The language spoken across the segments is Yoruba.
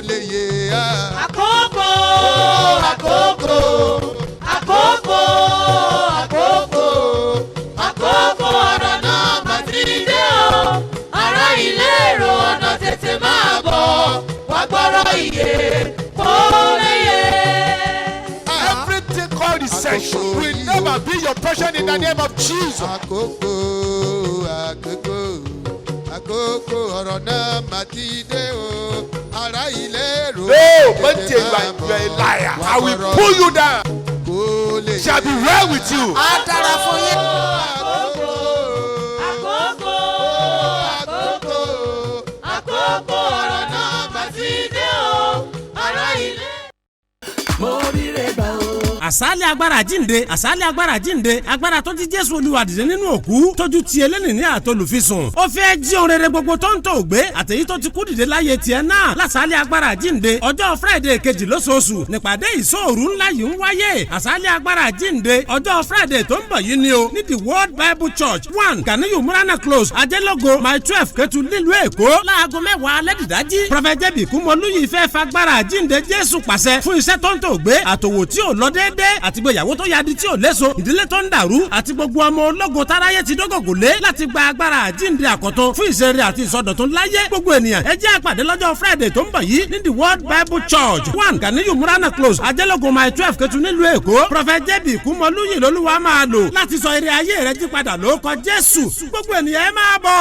lè yé a. Àkókò, àkókò, àkókò, àkókò, àkókò ọ̀rọ̀ náà mà ti dé o. Ará ilé èrò ọ̀nà tètè máa bọ̀, wá gbọ́rọ̀ ìyè kó lè yé. Everything called recession will never be your portion in the name of Jesus. Àkókò, àkókò, àkókò ọ̀rọ̀ náà mà ti dé o. Ará ilé èrò No, but you are a liar. I will pull you down. kó lè yé. Shall be well with you. Á dára fún yín. Àkókò, Àkókò, àkókò, àkókò ọ̀rọ̀ náà mà ti dé o. Ará ilé. Mo rí rẹ̀ gbà o. àsálẹ̀ agbára jíǹde àsálẹ̀ agbára jíǹde agbára tó ti Jésù Olúwa dìde nínú òkú tójú ti eléni ní àtolùfisùn ó fẹ́ jí ohun rere gbogbo tó ń tò gbé àtèyí tó ti kú dìde láyé tiẹ̀ náà lásálẹ̀ agbára jíǹde ọjọ́ Friday kejì lóṣooṣù nípàdé ìṣòru ńlá yìí ń wáyé àsálẹ̀ agbára jíǹde ọjọ́ Friday tó ń bọ̀ yìí ni o ní the World Bible Church 1 Ganiyu Murana Close Ajẹ́lógo my 12 Ketu nílùú Èkó láago 10 alẹ́ dìdájí Prophet J.B. Kúmọlúyì fẹ́ fagbára jíǹde Jésù pàṣẹ fún iṣẹ́ tó ń tò gbé àtòwò tí ò lọ déédéé àti gbéyàwó tó yadi tí ò léso ìdílé tó ń dàrú àti gbogbo ọmọ ológo táráyé ti dógògò lé láti gba agbára àjíǹde àkọ́tún fún ìṣeré àti ìsọdọ̀tun láyé gbogbo ènìyàn ẹ jẹ́ àpàdé lọ́jọ́ Friday tó ń bọ̀ yìí ní the World Bible Church 1 Ganiyu Murana Close Ajẹ́lógo my 12 Ketu nílùú Èkó Prophet J.B. Kúmọlúyì lolúwa máa lò láti sọ ire ayé rẹ jí padà lórúkọ Jésù gbogbo ènìyàn ẹ máa bọ̀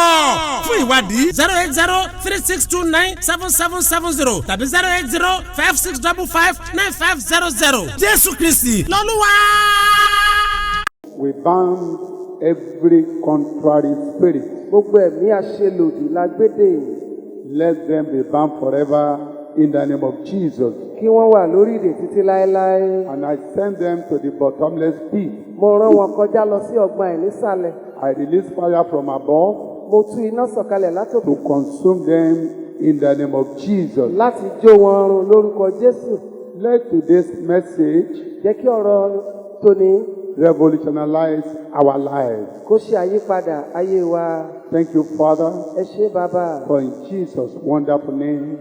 fún ìwádìí 08036297770 tàbí 08056559500 Jésù Kristi lọ́lúwa. We bound every contrary spirit. Gbogbo ẹ̀mí àṣelòdì lágbédè. Let them be bound forever in the name of Jesus. Kí wọ́n wà lórí ìdè títí láéláé. And I send them to the bottomless pit. Mo rán wọn kọjá lọ sí ọgbọ́n àìnísàlẹ̀. I release fire from above Mo tú iná sọ̀kalẹ̀ látòkè. to consume them in the name of Jesus. Láti jó wọn run lórúkọ Jésù. Let today's message Jẹ́ kí ọ̀rọ̀ tòní revolutionize our lives. kó ṣe àyípadà ayé wa. Thank you, Father, Ẹ ṣé bàbá. for in Jesus' wonderful name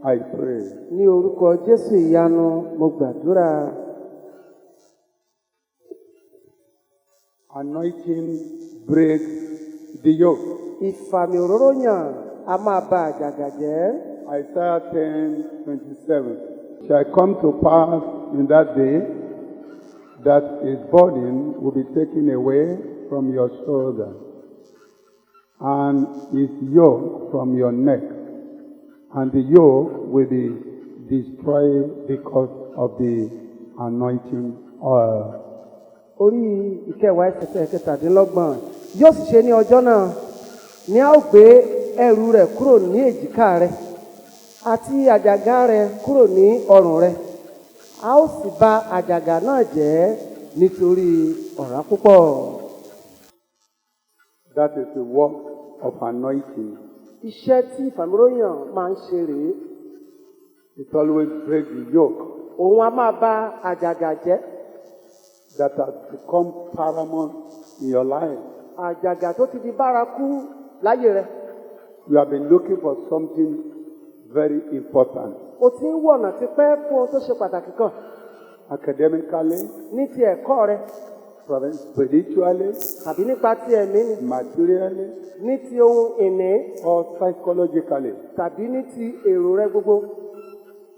I pray. Ní orúkọ Jésù ìyanu mo gbàdúrà. Anointing breaks the yoke. Ìfàmì òróró yàn a máa ba àjàgà jẹ́. Isaiah 10:27. Shall come to pass in that day that his burden will be taken away from your shoulder, and his yoke from your neck, and the yoke will be destroyed because of the anointing oil. Orí ìkẹwàá ẹsẹ̀ kẹtàdínlọ́gbọ̀n yóò sì ṣe ní ọjọ́ náà ni a ó gbé ẹrù rẹ̀ kúrò ní èjìká rẹ̀ àti àjàgà rẹ̀ kúrò ní ọrùn rẹ̀ a ó sì bà àjàgà náà jẹ́ nítorí ọ̀rá púpọ̀. That is the work of anointing. Iṣẹ́ tí ìfàmìróyàn máa ń ṣe rèé. It always breaks the yoke Òun a máa bà àjàgà jẹ́. that has become paramount in your life. Àjàgà tó ti di bárakú láyé rẹ̀. You have been looking for something very important. O ti ń wọ̀nà tipẹ́ fún ohun tó ṣe pàtàkì kan Academically, ní ti ẹ̀kọ́ rẹ̀ spiritually, tàbí nípa ti ẹ̀mí ni, materially, ní ti ohun ìní or psychologically. tàbí ní ti èrò rẹ̀ gbogbo.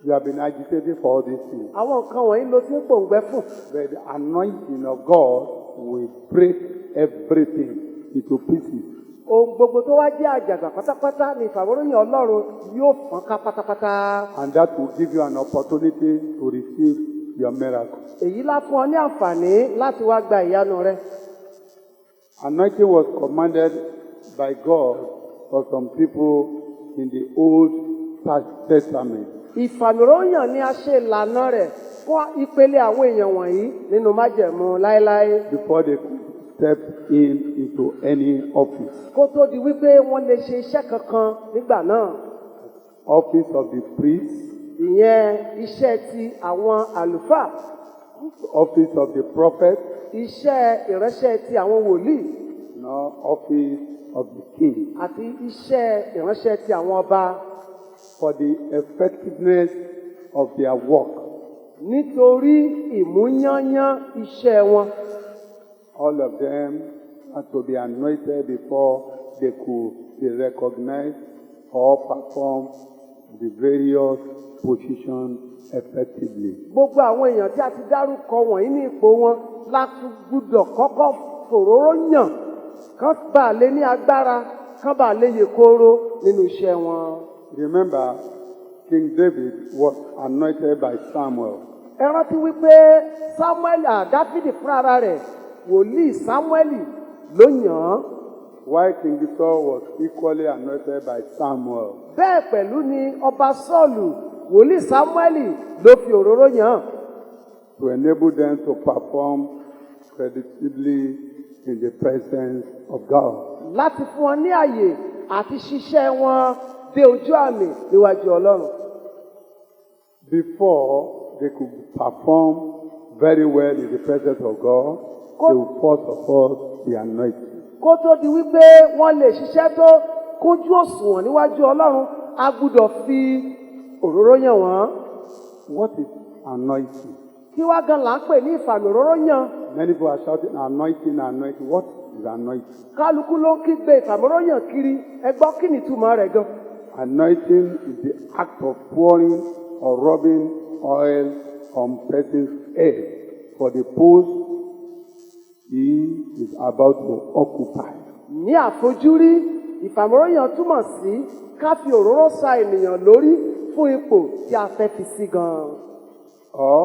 You have been agitated for all these things. Àwọn nǹkan wọ̀nyí ló ti ń pòǹgbẹ fún. But the anointing of God will break everything into pieces. Ohun gbogbo tó wá jẹ́ àjàgà pátápátá ni ìfàmìróyàn Ọlọ́run yóò fọ́n ká pátápátá. And that will give you an opportunity to receive your miracle. Èyí lá fún ọ ní àǹfààní láti wá gba ìyanu rẹ. Anointing was commanded by God for some people in the Old Testament. Ìfàmìróyàn ni a ṣe ìlànà rẹ̀ fún ìpele àwọn èèyàn wọ̀nyí nínú májẹ̀mú láéláé. Before they could step into any office. Kó tó di wípé wọ́n lè ṣe iṣẹ́ kankan nígbà náà. Office of the priest, Ìyẹn iṣẹ́ ti àwọn àlùfáà. office of the prophet, Iṣẹ́ ìránṣẹ́ ti àwọn wòlíì. no, office of the king. Àti iṣẹ́ ìránṣẹ́ ti àwọn ọba. for the effectiveness of their work. nítorí ìmúyányán iṣẹ́ wọn. All of them had to be anointed before they could be recognized or perform the various positions effectively. Gbogbo àwọn èèyàn tí a ti dárúkọ wọ̀nyí ní ipò wọn láti gbúdọ̀ kọ́kọ́ fòróró yàn kán bá lè ní agbára kán bá lè yè kooro nínú iṣẹ́ wọn. Remember, King David was anointed by Samuel. Ẹ rántí wípé Dáfídì fúnra rẹ̀ wòlíì Sámúẹ́lì ló yàn án. While King Saul was equally anointed by Samuel. Bẹ́ẹ̀ pẹ̀lú ni ọba Sọ́ọ̀lù wòlíì Sámúẹ́lì ló fi òróró yàn án. To enable them to perform creditably in the presence of God. Láti fún wọn ní àyè àti ṣiṣẹ́ wọn dé ojú àmì níwájú Ọlọ́run. Before they could perform very well in the presence of God, they will first of all be anointed. Kó tó di wípé wọ́n lè ṣiṣẹ́ tó kójú òṣùwọ̀n níwájú Ọlọ́run, a gbúdọ̀ fi òróró yàn wọ́n. What is anointing? Kí wá gan là ń pè ní ìfàmì òróró yàn? Many people are shouting anointing, anointing. What is anointing? Kálukú ló ń kígbe ìfàmì òróró yàn kiri. Ẹ gbọ́ kí ni ìtumọ̀ rẹ̀ gan? Anointing is the act of pouring or rubbing oil on person's head for the post he is about to occupy. Ní àfojúrí, ìfàmì òróró yàn túmọ̀ sí ká fi òróró sa ènìyàn lórí fún ipò tí a fẹ́ fi sí gan. Or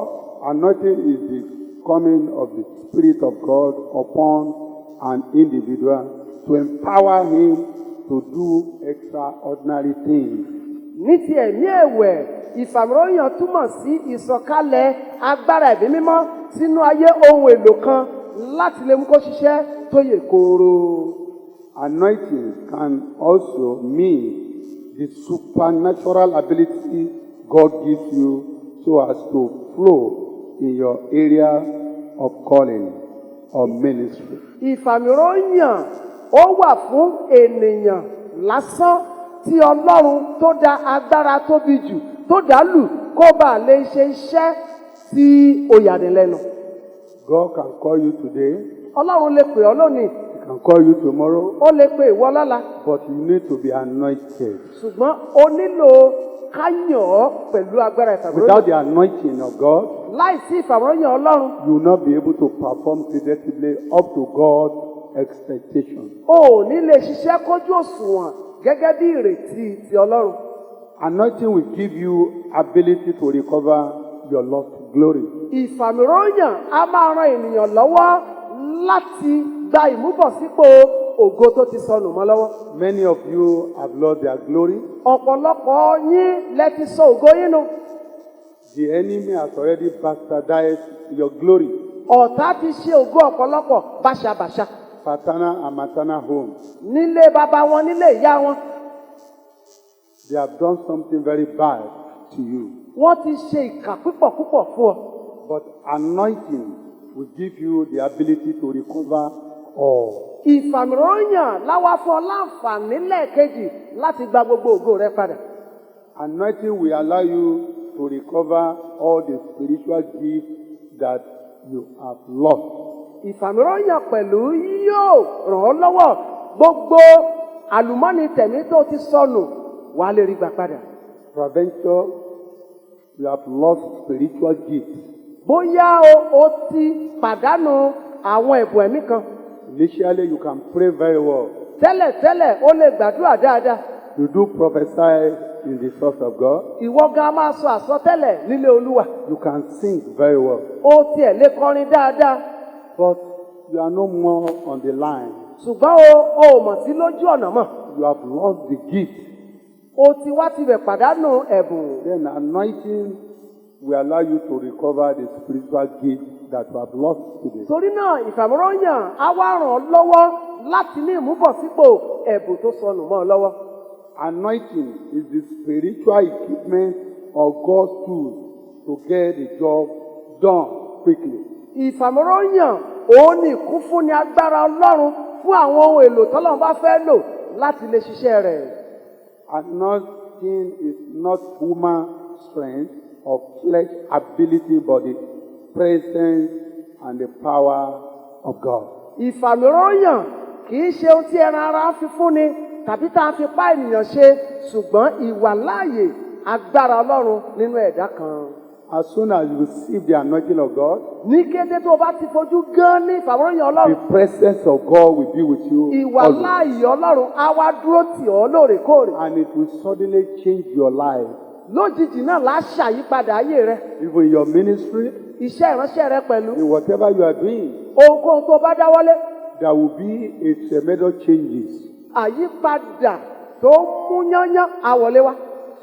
anointing is the coming of the Spirit of God upon an individual to empower him to do extraordinary things. Ní ti ẹ̀mí ẹ̀wẹ̀, ìfàmìróyàn túmọ̀ sí ìsọ̀kalẹ̀ agbára ẹ̀mí mímọ́ sínú ayé ohun èlò kan láti lè mú kó ṣiṣẹ́ tó yè kooro. Anointing can also mean the supernatural ability God gives you so as to flow in your area of calling or ministry. Ìfàmìróyàn ó wà fún ènìyàn lásán tí Ọlọ́run tó dá agbára tóbi jù tó dá lù kó bá lè ṣe iṣẹ́ tí ó yàní lẹ́nu. God can call you today. Ọlọ́run lè pè ọ́ lónìí. He can call you tomorrow. Ó lè pè ìwọ lọ́la. But you need to be anointed. Ṣùgbọ́n o nílò ká yàn ọ́ pẹ̀lú agbára ìfàmìróyàn. Without the anointing of God, láìsí ìfàmìróyàn Ọlọ́run, you will not be able to perform creditably up to God's expectation. o ò ní lè ṣiṣẹ́ kójú òṣùwọ̀n gẹ́gẹ́ bí ìrètí ti Ọlọ́run. Anointing will give you ability to recover your lost glory. Ìfàmìróyàn á máa ran ènìyàn lọ́wọ́ láti gba ìmúbọ̀sípò ògo tó ti sọnù mọ́ lọ́wọ́. Many of you have lost their glory. Ọ̀pọ̀lọpọ̀ yín lẹ ti sọ ògo yín nù. The enemy has already bastardized your glory. Ọ̀tá ti ṣe ògo ọ̀pọ̀lọpọ̀ báṣabàṣa. Paternal and maternal home. Nílé bàbá wọn, nílé ìyá wọn. They have done something very bad to you. Wọ́n ti ṣe ìkà púpọ̀ fún ọ. But anointing will give you the ability to recover all. Ìfàmìróyàn láwá fún ọ láǹfààní lẹ́ẹ̀kejì láti gba gbogbo ògo rẹ padà. Anointing will allow you to recover all the spiritual gifts that you have lost. Ìfàmìróyàn pẹ̀lú yóò ràn ọ́ lọ́wọ́ gbogbo àlùmọ́nì tẹ̀mí tó ti sọnù wà á lè rí gbà padà. Peradventure, you have lost spiritual gifts. Bóyá o ti pàdánù àwọn ẹ̀bùn ẹ̀mí kan. Initially, you can pray very well. Tẹ́lẹ̀tẹ́lẹ̀ o lè gbàdúrà dáadáa. You do prophesy in the source of God. Ìwọ gan máa sọ àsọtẹ́lẹ̀ nílé Olúwa. You can sing very well. O tiẹ̀ lè kọrin dáadáa. But you are no more on the line. Ṣùgbọ́n o ò mọ̀ sí lójú ọ̀nà mọ́. You have lost the gift. O ti wá tibẹ̀ pàdánù ẹ̀bùn. Then anointing will allow you to recover the spiritual gift that you have lost today. Torí náà ìfàmìróyàn á wá ràn ọ́ lọ́wọ́ láti ní ìmúbọ̀sípò ẹ̀bùn tó sọnù mọ́ ọ lọ́wọ́. Anointing is the spiritual equipment of God's tools to get the job done quickly. Ìfàmìróyàn òun ni ìkúnfúnni agbára Ọlọ́run fún àwọn ohun èlò tọ́lọ́run bá fẹ́ lò láti lè ṣiṣẹ́ rẹ̀. anointing is not human strength or flesh ability, but the presence and the power of God. Ìfàmìróyàn kì í ṣe ohun tí ẹran ara fi fúnni tàbí tá a fi pa ènìyàn ṣe, ṣùgbọ́n ìwàláàyè agbára Ọlọ́run nínú ẹ̀dá kan. As soon as you receive the anointing of God, Ní kété tó o bá ti fojú gan ní ìfàmìróyàn Ọlọ́run, the presence of God will be with you always, ìwàláàyè Ọlọ́run á wá dúró tì ọ́ lóòrèkóòrè. and it will suddenly change your life. Lójijì náà lá ṣàyípadà ayé rẹ, Even in your ministry, iṣẹ́ ìránṣẹ́ rẹ pẹ̀lú. in whatever you are doing, Ohunkóhun tó bá dáwọ́lé, there will be a tremendous changes. àyípadà tó mú yányán àwọlé wá.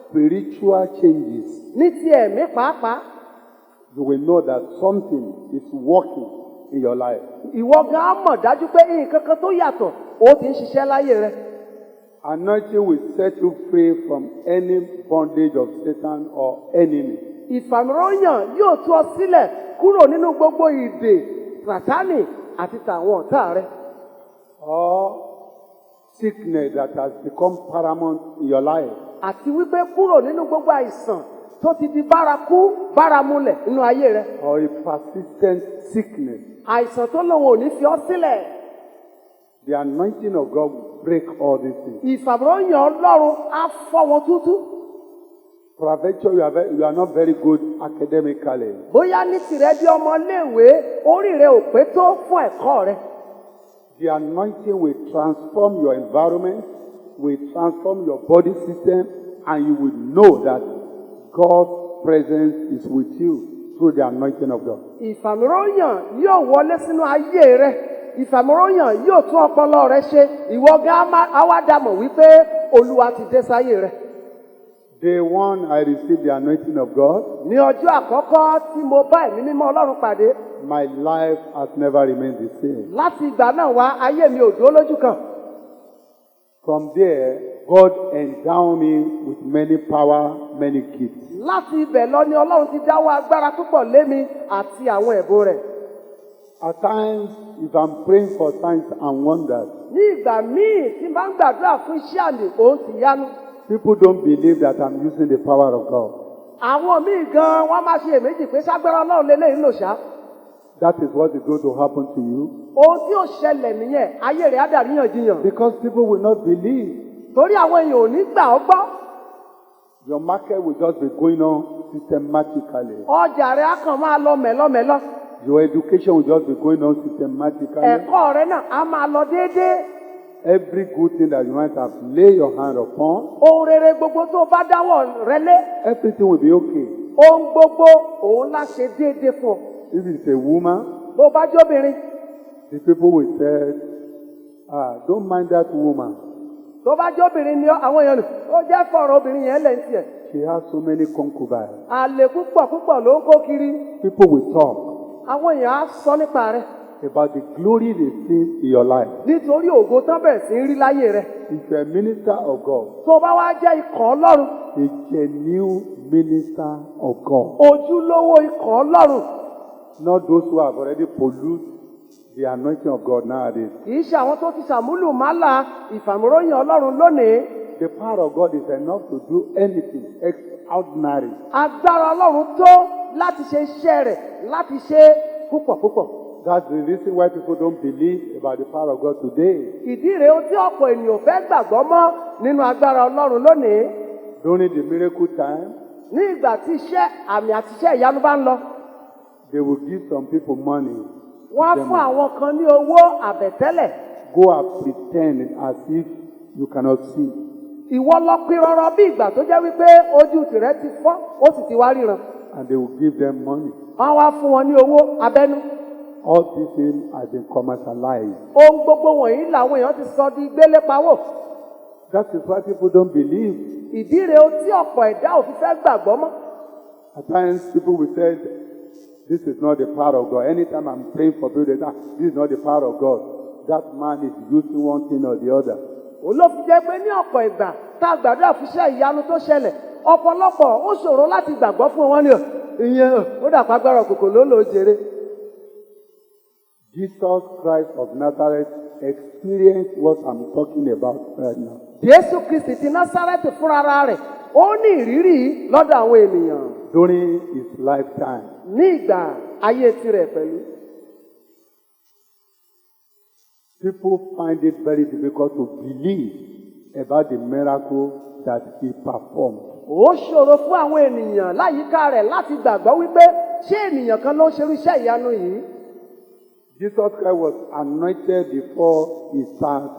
Spiritual changes. Ní ti ẹ̀mí pàápàá, You will know that something is working in your life. ìwọ gan á mọ̀ dájú pé nǹkan kan tó yàtọ̀ ó ti ń ṣiṣẹ́ láyé rẹ. Anointing will set you free from any bondage of Satan or enemy. Ìfàmìróyàn yóò tú ọ sílẹ̀ kúrò nínú gbogbo ìdè Sátánì àti tàwọn ọ̀tá rẹ. Or sickness that has become paramount in your life. Àti wípé kúrò nínú gbogbo àìsàn tó ti di bárakú báramúlẹ̀ nínú ayé rẹ. Or a persistent sickness. Àìsàn tó lòun ò ní fi ọ́ sílẹ̀. The anointing of God will break all these things. Ìfàmìróyàn Ọlọ́run á fọ́ wọn tútú. Peradventure, you are not very good academically. Bóyá ní tìrẹ bí ọmọléèwé orí rẹ ò pé tó fún ẹ̀kọ́ rẹ. The anointing will transform your environment, will transform your body system, and you will know that God's presence is with you through the anointing of God. Ìfàmìróyàn yóò wọlé sínú ayé rẹ. Ìfàmìróyàn yóò tún ọpọlọ rẹ ṣe. Ìwọ gan á wá dàmọ̀ wípé Olúwa ti dé sáyé rẹ. Day one, I received the anointing of God. Ní ọjọ́ àkọ́kọ́ tí mo bá ẹ̀mí mímọ́ Ọlọ́run pàdé, My life has never remained the same. láti ìgbà náà wá ayé mi ò dúró lójú kan. From there, God endowed me with many power, many gifts. Láti ibẹ̀ lọ ni Ọlọ́run ti dáwọ́ agbára púpọ̀ lé mi àti àwọn ẹ̀bùn rẹ̀. At times, if I'm praying for signs and wonders, Ní ìgbà míì tí n bá ń gbàdúrà fún iṣẹ́ àmì òun ti yánu. people don't believe that I'm using the power of God. Àwọn míì gan wọ́n máa ṣe èméjì pé ságbára Ọlọ́run lélẹ́yìn lò ṣá. That is what is going to happen to you. Ohun tí ó ṣẹlẹ̀ nìyẹn, ayé rẹ̀ á dàríyànjiyàn. Because people will not believe. Torí àwọn èèyàn ò ní gbà ọ́ gbọ́. Your market will just be going on systematically. Ọjà rẹ̀ á kàn máa lọ mẹ́lọ́mẹ́lọ́. Your education will just be going on systematically. Ẹ̀kọ́ rẹ̀ náà á máa lọ déédéé. Every good thing that you might have laid your hand upon, Ohun rere gbogbo tó bá dáwọ́ rẹ lé. everything will be okay. Ohun gbogbo òun lá ṣe déédéé fún ọ. If it's a woman, Bó bá jóbìnrin, the people will say, don't mind that woman. tó bá jóbìnrin ni àwọn èèyàn nù. Ó jẹ́ fọ̀rọ̀ obìnrin yẹn lẹ́yìn tiẹ̀. She has so many concubines. Àlè púpọ̀ púpọ̀ ló ń kó kiri. People will talk Àwọn èèyàn á sọ nípa rẹ̀. about the glory they see in your life. Nítorí ògo tán bẹ̀rẹ̀ sí ń rí láyé rẹ̀. If you're a minister of God, Tó bá wá jẹ́ ikọ̀ Ọlọ́run, a genuine minister of God, ojúlówó ikọ̀ Ọlọ́run, not those who have already polluted the anointing of God nowadays. kì í ṣe àwọn tó ti ṣàmúlò málà ìfàmúróyìn Ọlọ́run lónìí. The power of God is enough to do anything extraordinary. Agbára Ọlọ́run tó láti ṣe iṣẹ́ rẹ̀ láti ṣe púpọ̀ púpọ̀. That's the reason why people don't believe about the power of God today. Ìdí rèé o tí ọ̀pọ̀ ènìyàn fẹ́ gbàgbọ́ mọ́ nínú agbára Ọlọ́run lónìí. During the miracle time, Ní ìgbà tí iṣẹ́ àmì àti iṣẹ́ ìyanu bá ń lọ, they will give some people money. wọ́n á fún àwọn kan ní owó àbẹ̀tẹ́lẹ̀. Go and pretend as if you cannot see. Ìwọ lọ pín rọrọ bí ìgbà tó jẹ́ wípé ojú tìrẹ ti fọ́, ó sì ti wá ríran. And they will give them money. Wọ́n wá fún wọn ní owó abẹ́nú. All these things have been commercialized. Ohun gbogbo wọ̀nyí làwọn èèyàn ti sọ di gbélépawó. That is why people don't believe. Ìdí rèé o tí ọ̀pọ̀ ẹ̀dá ò fi fẹ́ gbàgbọ́ mọ́. At times, people will say, this is not the power of God. Anytime I'm praying for people, they say, this is not the power of God. That man is using one thing or the other. Òun ló fi jẹ́ pé ní ọ̀pọ̀ ìgbà tá a gbàdúrà fún iṣẹ́ ìyanu tó ṣẹlẹ̀, ọ̀pọ̀lọpọ̀ ó ṣòro láti gbàgbọ́ fún wọn ní ọ̀. Ìyẹn ó dàpọ̀ agbára òkùnkùn ló lò ó jèrè. Jesus Christ of Nazareth experienced what I'm talking about right now. Jésù Kristì ti Násárẹ́tì fúnra rẹ̀, ó ní ìrírí lọ́dọ̀ àwọn ènìyàn during his lifetime. ní ìgbà ayé tirẹ̀ pẹ̀lú. People find it very difficult to believe about the miracle that he performed. Ó ṣòro fún àwọn ènìyàn láyìíká rẹ̀ láti gbàgbọ́ wípé ṣé ènìyàn kan ló ń ṣerú iṣẹ́ ìyanu yìí. Jesus Christ was anointed before he started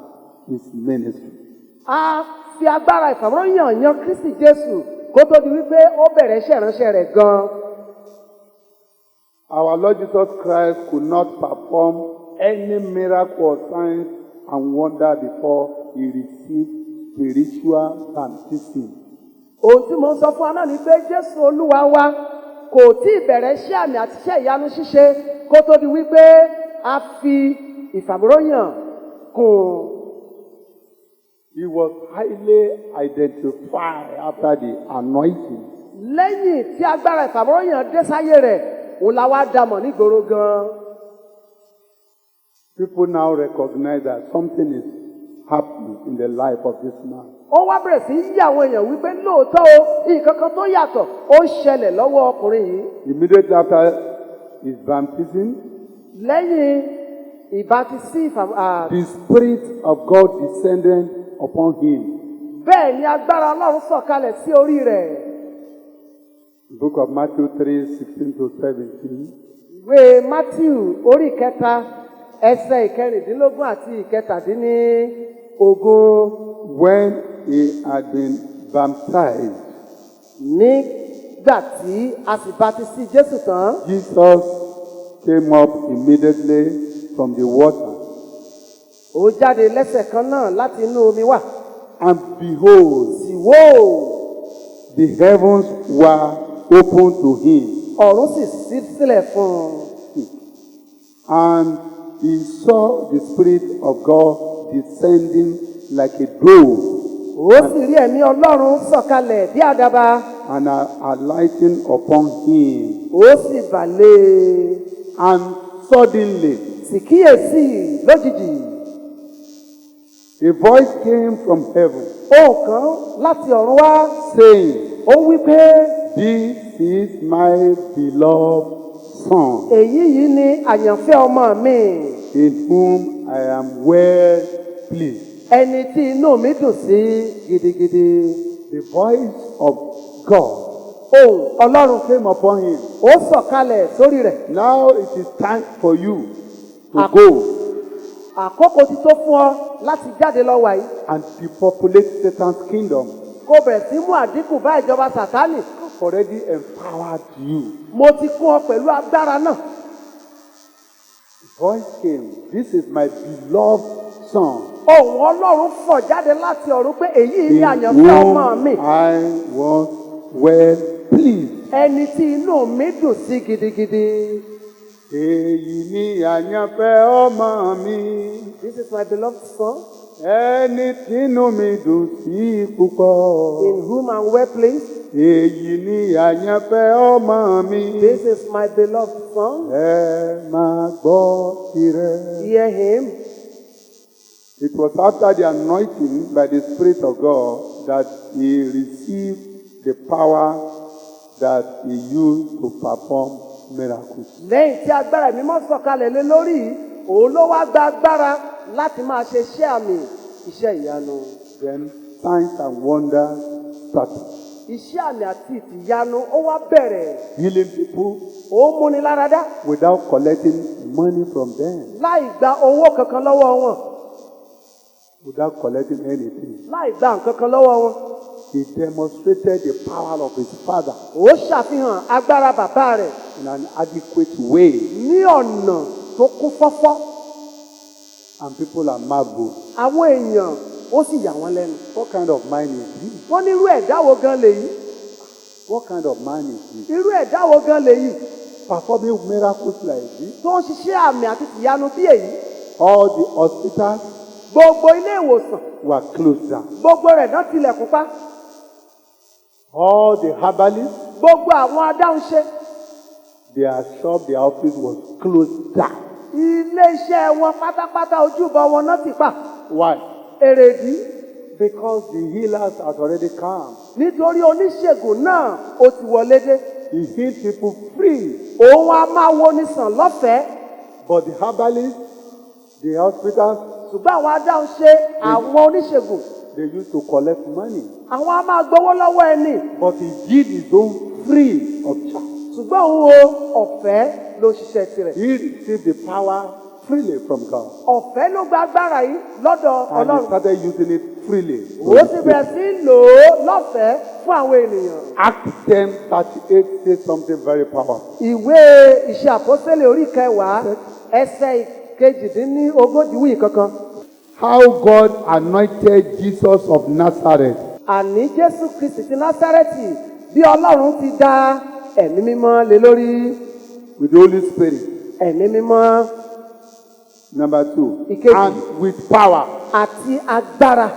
his ministry. A fi agbára ìfàmọ́yàn yan Kristi Jésù kó tó di wípé ó bẹ̀rẹ̀ iṣẹ́ ìránṣẹ́ rẹ̀ gan-an. Our Lord Jesus Christ could not perform any miracle or signs and wonder before he received spiritual baptism. Ohun tí mo ń sọ fún wa náà ni pé Jésù Olúwa wa kò tí ì bẹ̀rẹ̀ iṣẹ́ àmì àti iṣẹ́ ìyanu ṣíṣe kó tó di wípé a fi ìfàmọ́yàn kùn. He was highly identified after the anointing. Lẹ́yìn tí agbára ìfàmọ́yàn dé sáyé rẹ̀, òun la wá dàmọ̀ nígboro gan-an. People now recognize that something is happening in the life of this man. Ó wá bẹ̀rẹ̀ sí yí àwọn èèyàn wípé lóòótọ́ o, nǹkan kan tó yàtọ̀ ó ń ṣẹlẹ̀ lọ́wọ́ ọkùnrin yìí. Immediately after his baptism, Lẹ́yìn ìbátisí the Spirit of God descended upon him. bẹ́ẹ̀ ni agbára Ọlọ́run sọ̀kalẹ̀ sí orí rẹ̀. The book of Matthew 3:16-17. Ìwé Matthew orí kẹta ẹsẹ̀ ìkẹrìndínlógún àti ìkẹtàdínlógún. When he had been baptized, Nígbà tí a sì bátisí Jésù tán, Jesus came up immediately from the water, ó jáde lẹ́sẹ̀ kan náà láti inú omi wá. and behold, Sì wò ó, the heavens were opened to him, ọ̀run sì ṣí sílẹ̀ fún un. and he saw the Spirit of God descending like a dove Ó sì rí ẹ̀mí Ọlọ́run sọ̀kalẹ̀ bí àdàbà, and alighting upon him. ó sì bà lé e. And suddenly Sì kíyèsí lójijì, a voice came from heaven, ohùn kan láti ọ̀run wá, saying, ó wí pé, "This is my beloved Son, èyí yìí ni àyànfẹ́ ọmọ mi, in whom I am well pleased." ẹni tí inú mi dùn sí gidigidi. The voice of God Ohùn Ọlọ́run came upon him. ó sọ̀kalẹ̀ sórí rẹ̀. Now it is time for you to go Àkókò ti tó fún ọ láti jáde lọ wàyí. and depopulate Satan's kingdom. Kó bẹ̀rẹ̀ sí mú àdínkù bá ìjọba Sátánì. I've already empowered you. Mo ti kún ọ pẹ̀lú agbára náà. The voice came, "This is my beloved Son, Ohùn Ọlọ́run fọ̀ jáde láti ọ̀run pé èyí ni in àyànfẹ́ ọmọ mi. whom I was well pleased." Ẹni tí inú mi dùn sí gidigidi. Èyí ni àyànfẹ́ ọmọ mi, This is my beloved son, ẹni tínú mi dùn sí púpọ̀. in whom I'm well pleased. Èyí ni àyànfẹ́ ọmọ mi, This is my beloved son. ẹ máa gbọ́ tirẹ̀. Hear him. It was after the anointing by the Spirit of God that he received the power that he used to perform miracles. Lẹ́yìn tí agbára mímọ́ sọ̀kalẹ̀ lé lórí, òun ló wá gba agbára láti máa ṣe iṣẹ́ àmì, iṣẹ́ ìyanu. Then signs and wonders started. Iṣẹ́ àmì àti ìtìyanu ó wá bẹ̀rẹ̀. Healing people Ó ń múni láradá without collecting money from them, láì gba owó kankan lọ́wọ́ wọn. without collecting anything. Láì gba nǹkan kan lọ́wọ́ wọn. He demonstrated the power of his Father Ó ṣàfihàn agbára bàbá rẹ̀ in an adequate way, ní ọ̀nà tó kún fọ́fọ́. and people are marveled. Àwọn èèyàn ó sì yà wọ́n lẹ́nu. What kind of mind is this? Wọ́n ní irú ẹ̀dá wo gan lèyí? What kind of man is this? Irú ẹ̀dá wo gan lèyí? Performing miracles like this? Tó ń ṣiṣẹ́ àmì àti ìtìyanu bí èyí. All the hospitals Gbogbo ilé ìwòsàn, were closed down. gbogbo rẹ̀ náà tilẹ̀kùn pa. All the herbalists, Gbogbo àwọn adáhunṣe, their shop, their office was closed down. ilé iṣẹ́ wọn pátápátá ojúbọ wọn náà ti pa. Why? Èrèdí Because the healers had already come. nítorí oníṣègùn náà ó ti wọlé dé. He healed people free. Òun a máa wo ni sàn lọ́fẹ̀ẹ́. But the herbalists, the hospitals, Ṣùgbọ́n àwọn adáhùn ṣe àwọn oníṣègùn. they used to collect money. Àwọn a máa gbowó lọ́wọ́ ẹni. But he did his own free of charge. Ṣùgbọ́n òun o ọ̀fẹ́ ló ṣiṣẹ́ tirẹ̀. He received the power freely from God. Ọ̀fẹ́ ló gba agbára yìí lọ́dọ̀ And he Ọlọ́run. started using it freely. Ó sì bẹ̀rẹ̀ sí lò ó lọ́fẹ̀ẹ́ fún àwọn ènìyàn. Acts 10:38 says something very powerful. Ìwé Ìṣe Àpọ́sítélì orí 10 ẹsẹ̀ 18 wí kankan. How God anointed Jesus of Nazareth Àní Jésù Kristi ti Násárẹ́tì bí Ọlọ́run ti dá ẹ̀mí mímọ́ lé lórí. with the Holy Spirit. Ẹ̀mí mímọ́ Number 2. Ìkejì. And with power, àti agbára.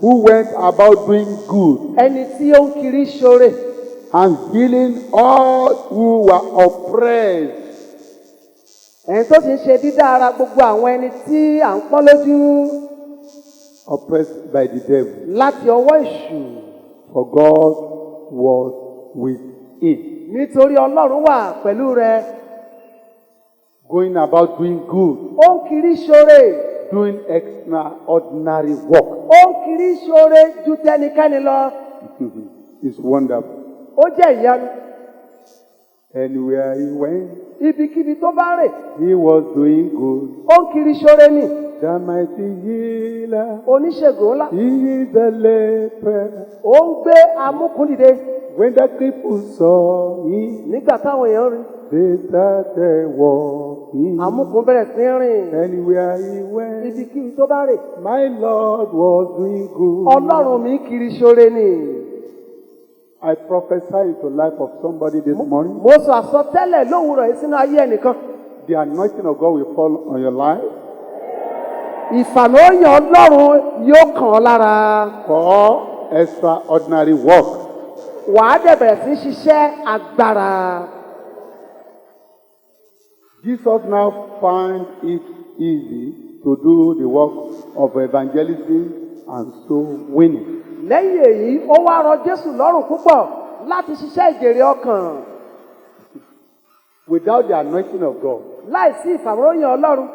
who went about doing good Ẹni tí ó ń kiri ṣoore. and healing all who were oppressed Ẹni tó sì ń ṣe dídá ara gbogbo àwọn ẹni tí à ń pọ́n lójú oppressed by the devil, láti ọwọ́ èṣù. for God was with him. Nítorí Ọlọ́run wà pẹ̀lú rẹ̀. Going about doing good, Ó ń kiri ṣoore. doing extraordinary work. Ó ń kiri ṣoore ju tẹnikẹ́ni lọ. It's wonderful. Ó jẹ́ ìyanu. Anywhere he went, Ibikíbi tó bá rè. he was doing good. Ó ń kiri ṣoore ni. The mighty healer, Oníṣègùn ńlá. he is the leper. Ó ń gbé amúkúndìde. When the people saw him, Nígbà táwọn èèyàn rí. they started walking. Amúkún bẹ̀rẹ̀ sí rìn. Anywhere he went, Ibikíbi tó bá rè. my Lord was doing good. Ọlọ́run mi kiri ṣoore ni. I prophesy into the life of somebody this morning. Mo sọ àsọtẹ́lẹ̀ lówùúrọ̀ yìí sínú ayé ẹnìkan. The anointing of God will fall on your life Ìfàmìóyàn Ọlọ́run yóò kàn ọ́ lára. for extraordinary work. Wàá dẹ̀ bẹ̀rẹ̀ sí ṣiṣẹ́ agbára. Jesus now found it easy to do the work of evangelism and soul winning. Lẹ́yìn èyí, ó wá rọ Jésù lọ́rùn púpọ̀ láti ṣiṣẹ́ ìjèrè ọkàn. Without the anointing of God, Láìsí ìfàmìóyàn Ọlọ́run,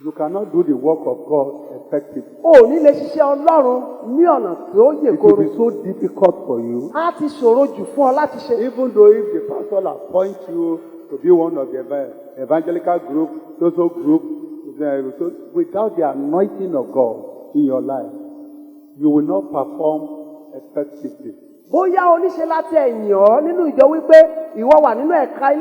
you cannot do the work of God effectively. o ò ní lè ṣiṣẹ́ Ọlọ́run ní ọ̀nà tó yè It will koro. be so difficult for you, Á ti ṣòro jù fún ọ láti ṣe. even though if the pastor appoint you to be one of the evangelical group, social group, so without the anointing of God in your life, you will not perform effectively. Bóyá oníṣe láti ẹ̀yìn ọ́ nínú ìjọ wípé ìwọ wà nínú ẹ̀ka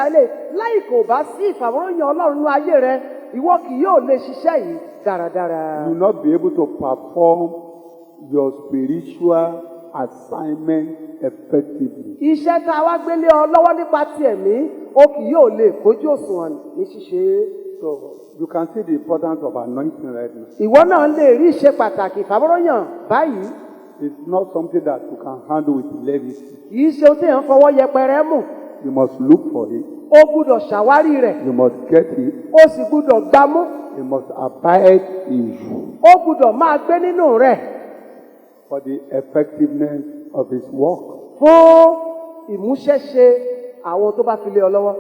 ilé láì kò bá sí ìfàmìóyàn Ọlọ́run nínú ayé rẹ, ìwọ kì yóò lè ṣiṣẹ́ yìí dáradára. You will not be able to perform your spiritual assignment effectively. Iṣẹ́ tá a wá gbélé ọ lọ́wọ́ nípa ti ẹ̀mí, o kì yóò lè kójú òṣùwọ̀n ní ṣíṣe. So you can see the importance of anointing right now. Ìwọ náà lè rí ìṣe pàtàkì ìfàmìóyàn báyìí. It's not something that you can handle with levity. Kì í ṣe ohun tí èèyàn fọwọ́ yẹpẹrẹ mú. You must look for it. O gbúdọ̀ ṣàwárí rẹ̀. You must get it. O sì gbúdọ̀ gbámú. It must abide in you O gbúdọ̀ máa gbé nínú rẹ̀ for the effectiveness of his work. fún ìmúṣẹ́ṣe àwọn tó bá fi lé ọ lọ́wọ́.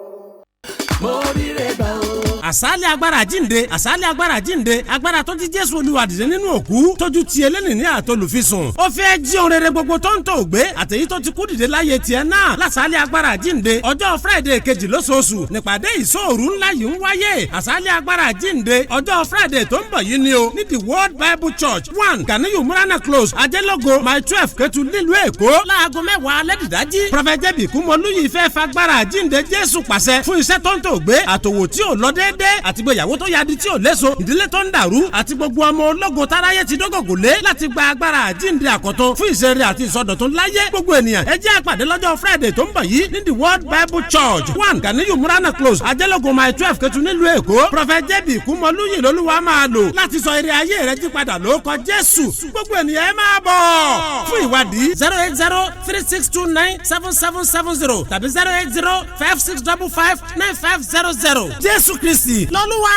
mo rí rẹ̀ gbà o. àsálẹ̀ agbára jíǹde àsálẹ̀ agbára jíǹde agbára tó ti Jésù Olúwa dìde nínú òkú tójú ti eléni ní àtolùfisùn ó fẹ́ jí ohun rere gbogbo tó ń tò gbé àtèyí tó ti kú dìde láyé tiẹ̀ náà lásálẹ̀ agbára jíǹde ọjọ́ Friday kejì lóṣooṣù nípàdé ìṣòru ńlá yìí ń wáyé àsálẹ̀ agbára jíǹde ọjọ́ Friday tó ń bọ̀ yìí ni o ní the World Bible Church 1 Ganiyu Murana Close Ajẹ́lógo mile 12 Ketu nílùú Èkó láago 10 alẹ́ dìdájí Prophet J.B. Kúmọlúyì fẹ́ fagbára jíǹde Jésù pàṣẹ fún iṣẹ́ tó ń tò gbé àtòwò tí ò lọ déédéé àti gbéyàwó tó yadi tí ò léso ìdílé tó ń dàrú àti gbogbo ọmọ ológo táráyé ti dógògò lé láti gba agbára àjíǹde àkọ́tún fún ìṣeré àti ìsọdọ̀tun láyé gbogbo ènìyàn ẹ jẹ́ àpàdé lọ́jọ́ Friday tó ń bọ̀ yìí ní the World Bible Church 1 Ganiyu Murana Close Ajẹ́lógo mile 12 Ketu nílùú Èkó Prophet J.B. Kúmọlúyì lolúwa máa lò láti sọ ire ayé rẹ jí padà lórúkọ Jésù gbogbo ènìyàn ẹ máa bọ̀ fún ìwádìí 08036297770 tàbí 08056559500 Jésù Kristi lọ́lúwa.